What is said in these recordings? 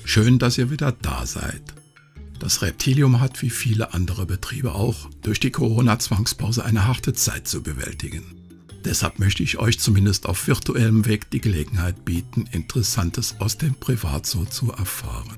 Schön, dass ihr wieder da seid. Das Reptilium hat wie viele andere Betriebe auch durch die Corona-Zwangspause eine harte Zeit zu bewältigen. Deshalb möchte ich euch zumindest auf virtuellem Weg die Gelegenheit bieten, Interessantes aus dem Privatzoo zu erfahren.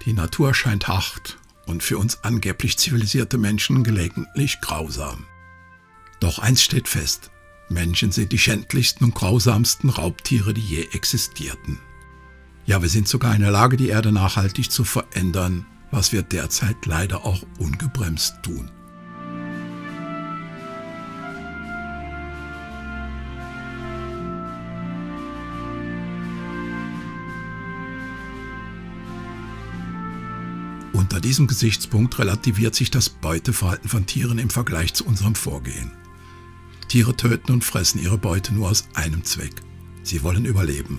Die Natur scheint hart und für uns angeblich zivilisierte Menschen gelegentlich grausam. Doch eins steht fest: Menschen sind die schändlichsten und grausamsten Raubtiere, die je existierten. Ja, wir sind sogar in der Lage, die Erde nachhaltig zu verändern, was wir derzeit leider auch ungebremst tun. Unter diesem Gesichtspunkt relativiert sich das Beuteverhalten von Tieren im Vergleich zu unserem Vorgehen. Tiere töten und fressen ihre Beute nur aus einem Zweck: Sie wollen überleben.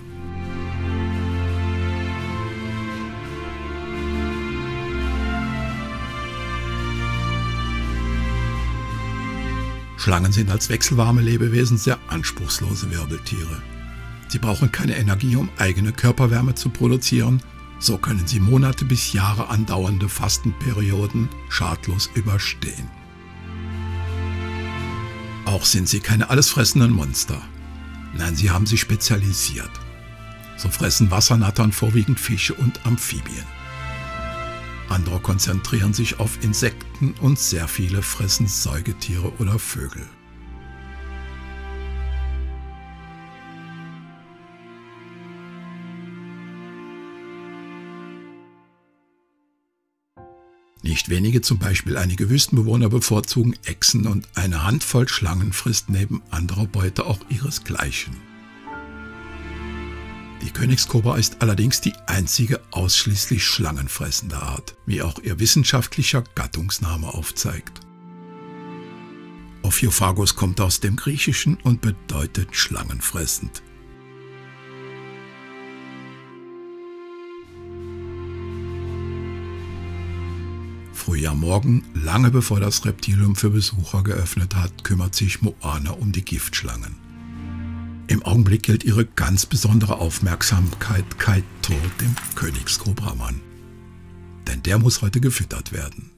Schlangen sind als wechselwarme Lebewesen sehr anspruchslose Wirbeltiere. Sie brauchen keine Energie, um eigene Körperwärme zu produzieren. So können sie Monate bis Jahre andauernde Fastenperioden schadlos überstehen. Auch sind sie keine allesfressenden Monster. Nein, sie haben sich spezialisiert. So fressen Wassernattern vorwiegend Fische und Amphibien. Andere konzentrieren sich auf Insekten und sehr viele fressen Säugetiere oder Vögel. Nicht wenige, zum Beispiel einige Wüstenbewohner, bevorzugen Echsen, und eine Handvoll Schlangen frisst neben anderer Beute auch ihresgleichen. Die Königskobra ist allerdings die einzige ausschließlich schlangenfressende Art, wie auch ihr wissenschaftlicher Gattungsname aufzeigt. Ophiophagos kommt aus dem Griechischen und bedeutet schlangenfressend. Früh am Morgen, lange bevor das Reptilium für Besucher geöffnet hat, kümmert sich Moana um die Giftschlangen. Im Augenblick gilt ihre ganz besondere Aufmerksamkeit Kaito, dem Königskobramann. Denn der muss heute gefüttert werden.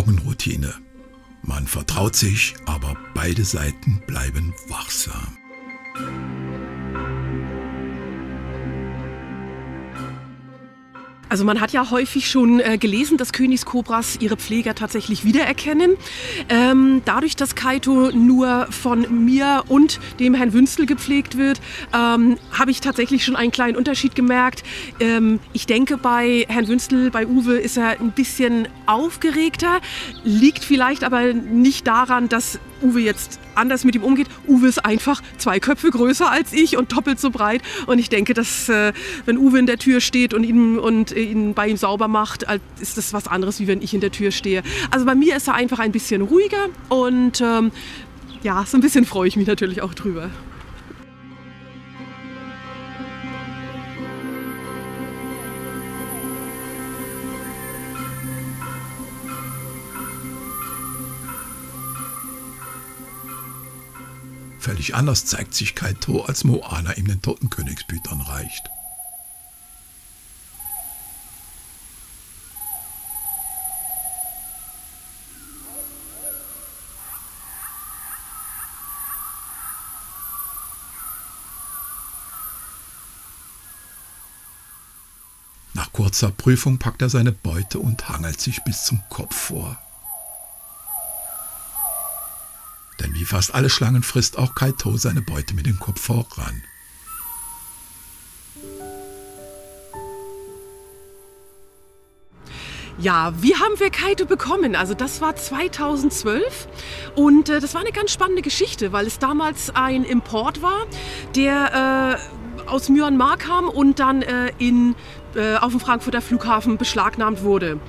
Morgenroutine. Man vertraut sich, aber beide Seiten bleiben wachsam. Also man hat ja häufig schon gelesen, dass Königskobras ihre Pfleger tatsächlich wiedererkennen. Dadurch, dass Kaito nur von mir und dem Herrn Wünstel gepflegt wird, habe ich tatsächlich schon einen kleinen Unterschied gemerkt. Ich denke, bei Herrn Wünstel, bei Uwe, ist er ein bisschen aufgeregter. Liegt vielleicht aber nicht daran, dass Uwe jetzt anders mit ihm umgeht. Uwe ist einfach 2 Köpfe größer als ich und doppelt so breit. Und ich denke, dass wenn Uwe in der Tür steht und ihn bei ihm sauber macht, ist das was anderes, wie wenn ich in der Tür stehe. Also bei mir ist er einfach ein bisschen ruhiger und ja, so ein bisschen freue ich mich natürlich auch drüber. Völlig anders zeigt sich Kaito, als Moana ihm den toten Königsbütern reicht. Nach kurzer Prüfung packt er seine Beute und hangelt sich bis zum Kopf vor. Denn wie fast alle Schlangen frisst auch Kaito seine Beute mit dem Kopf voran. Ja, wie haben wir Kaito bekommen? Also das war 2012 und das war eine ganz spannende Geschichte, weil es damals ein Import war, der aus Myanmar kam und dann auf dem Frankfurter Flughafen beschlagnahmt wurde.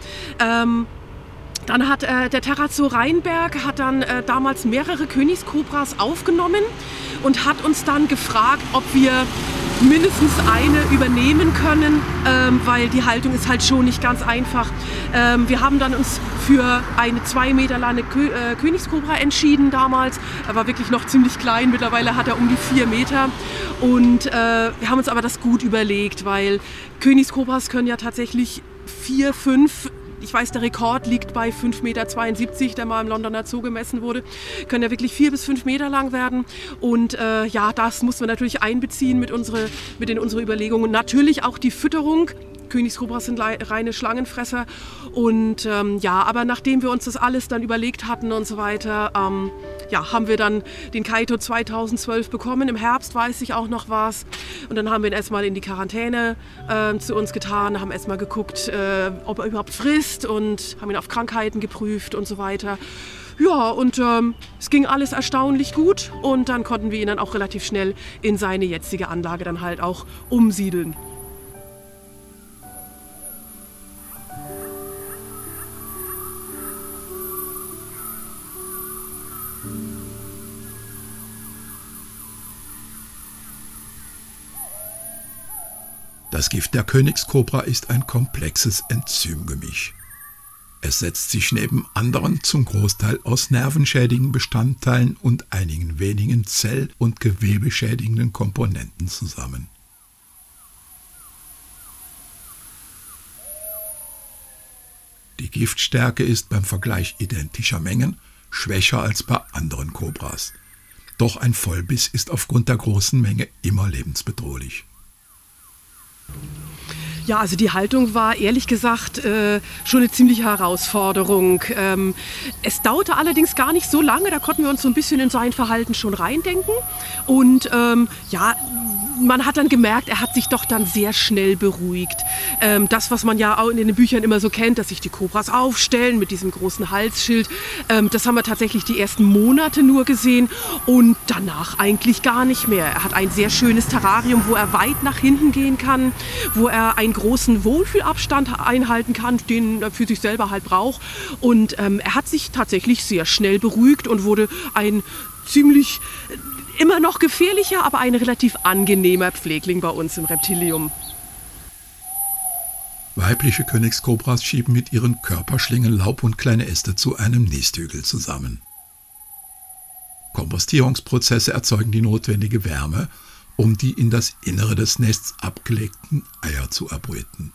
Dann hat der Terrazzo Rheinberg hat dann damals mehrere Königskobras aufgenommen und hat uns dann gefragt, ob wir mindestens eine übernehmen können, weil die Haltung ist halt schon nicht ganz einfach. Wir haben dann uns für eine 2 Meter lange Königskobra entschieden damals. Er war wirklich noch ziemlich klein, mittlerweile hat er um die 4 Meter. Und wir haben uns aber das gut überlegt, weil Königskobras können ja tatsächlich 4, 5, ich weiß, der Rekord liegt bei 5,72 Meter, der mal im Londoner Zoo gemessen wurde. Können ja wirklich 4 bis 5 Meter lang werden. Und ja, das muss man natürlich einbeziehen mit in unsere Überlegungen. Natürlich auch die Fütterung. Königskobras sind reine Schlangenfresser. Und ja, aber nachdem wir uns das alles dann überlegt hatten und so weiter, ja, haben wir dann den Kaito 2012 bekommen. Im Herbst weiß ich auch noch was. Und dann haben wir ihn erstmal in die Quarantäne zu uns getan, haben erstmal geguckt, ob er überhaupt frisst und haben ihn auf Krankheiten geprüft und so weiter. Ja, und es ging alles erstaunlich gut und dann konnten wir ihn dann auch relativ schnell in seine jetzige Anlage dann halt auch umsiedeln. Das Gift der Königskobra ist ein komplexes Enzymgemisch. Es setzt sich neben anderen zum Großteil aus nervenschädigenden Bestandteilen und einigen wenigen zell- und gewebeschädigenden Komponenten zusammen. Die Giftstärke ist beim Vergleich identischer Mengen schwächer als bei anderen Kobras. Doch ein Vollbiss ist aufgrund der großen Menge immer lebensbedrohlich. Ja, also die Haltung war ehrlich gesagt schon eine ziemliche Herausforderung. Es dauerte allerdings gar nicht so lange, da konnten wir uns so ein bisschen in sein Verhalten schon reindenken. Und ja, man hat dann gemerkt, er hat sich doch dann sehr schnell beruhigt. Das, was man ja auch in den Büchern immer so kennt, dass sich die Kobras aufstellen mit diesem großen Halsschild, das haben wir tatsächlich die ersten Monate nur gesehen und danach eigentlich gar nicht mehr. Er hat ein sehr schönes Terrarium, wo er weit nach hinten gehen kann, wo er einen großen Wohlfühlabstand einhalten kann, den er für sich selber halt braucht. Und er hat sich tatsächlich sehr schnell beruhigt und wurde ein ziemlich immer noch gefährlicher, aber ein relativ angenehmer Pflegling bei uns im Reptilium. Weibliche Königskobras schieben mit ihren Körperschlingen Laub und kleine Äste zu einem Nisthügel zusammen. Kompostierungsprozesse erzeugen die notwendige Wärme, um die in das Innere des Nests abgelegten Eier zu erbrüten.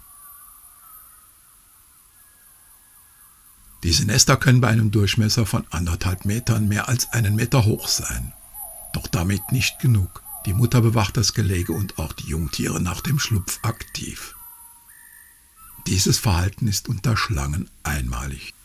Diese Nester können bei einem Durchmesser von 1,5 Metern mehr als 1 Meter hoch sein. Doch damit nicht genug. Die Mutter bewacht das Gelege und auch die Jungtiere nach dem Schlupf aktiv. Dieses Verhalten ist unter Schlangen einmalig.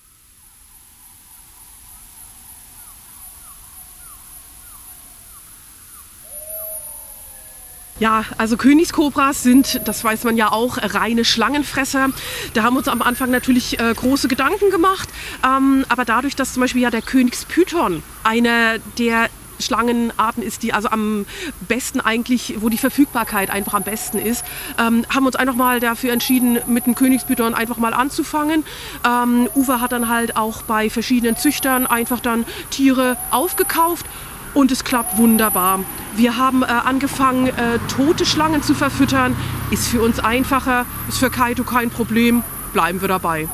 Ja, also Königskobras sind, das weiß man ja auch, reine Schlangenfresser. Da haben wir uns am Anfang natürlich große Gedanken gemacht. Aber dadurch, dass zum Beispiel ja der Königspython einer der Schlangenarten ist, die also am besten eigentlich, wo die Verfügbarkeit einfach am besten ist, haben wir uns einfach mal dafür entschieden, mit dem Königspython einfach mal anzufangen. Uwe hat dann halt auch bei verschiedenen Züchtern einfach dann Tiere aufgekauft. Und es klappt wunderbar. Wir haben angefangen, tote Schlangen zu verfüttern. Ist für uns einfacher, ist für Kaito kein Problem. Bleiben wir dabei.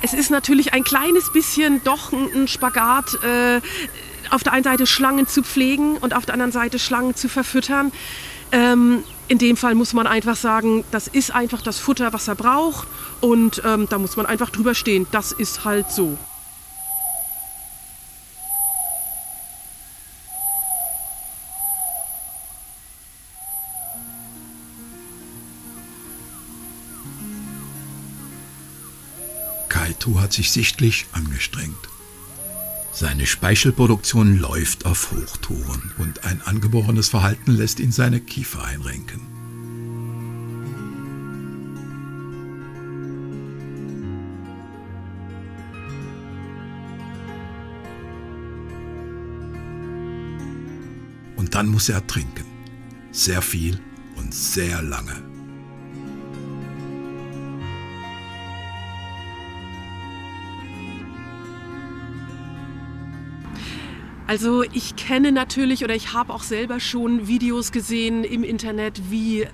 Es ist natürlich ein kleines bisschen doch ein Spagat, auf der einen Seite Schlangen zu pflegen und auf der anderen Seite Schlangen zu verfüttern. In dem Fall muss man einfach sagen, das ist einfach das Futter, was er braucht. Und da muss man einfach drüber stehen. Das ist halt so. Kaito hat sich sichtlich angestrengt. Seine Speichelproduktion läuft auf Hochtouren und ein angeborenes Verhalten lässt ihn seine Kiefer einrenken. Und dann muss er trinken. Sehr viel und sehr lange. Also ich kenne natürlich oder ich habe auch selber schon Videos gesehen im Internet, wie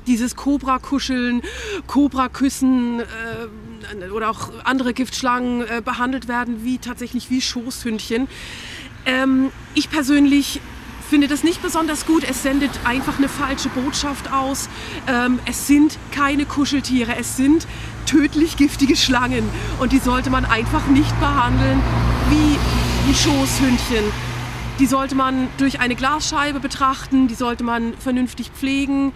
dieses Kobra-Kuscheln, Kobra-Küssen oder auch andere Giftschlangen behandelt werden, wie tatsächlich wie Schoßhündchen. Ich persönlich finde das nicht besonders gut. Es sendet einfach eine falsche Botschaft aus. Es sind keine Kuscheltiere, es sind tödlich giftige Schlangen und die sollte man einfach nicht behandeln wie Schoßhündchen. Die sollte man durch eine Glasscheibe betrachten, die sollte man vernünftig pflegen,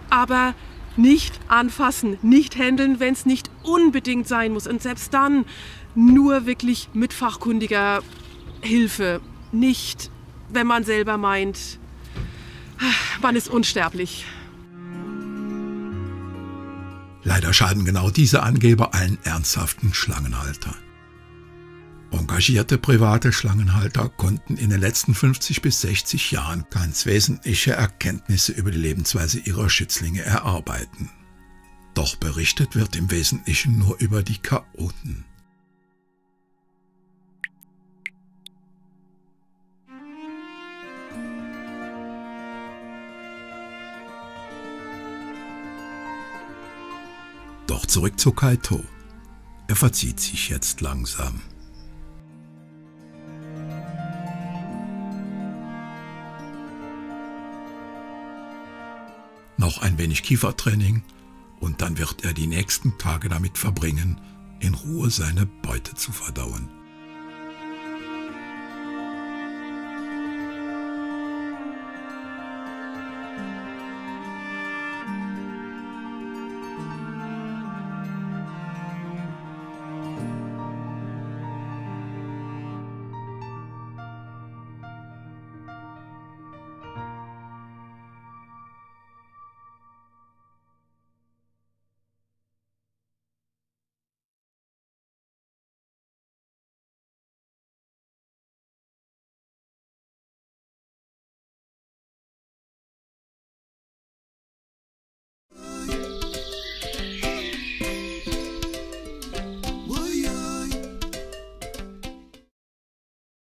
aber nicht anfassen, nicht händeln, wenn es nicht unbedingt sein muss. Und selbst dann nur wirklich mit fachkundiger Hilfe, nicht wenn man selber meint, man ist unsterblich. Leider schaden genau diese Angeber allen ernsthaften Schlangenhaltern. Engagierte private Schlangenhalter konnten in den letzten 50 bis 60 Jahren ganz wesentliche Erkenntnisse über die Lebensweise ihrer Schützlinge erarbeiten. Doch berichtet wird im Wesentlichen nur über die Chaoten. Doch zurück zu Kaito. Er verzieht sich jetzt langsam. Noch ein wenig Kiefertraining und dann wird er die nächsten Tage damit verbringen, in Ruhe seine Beute zu verdauen.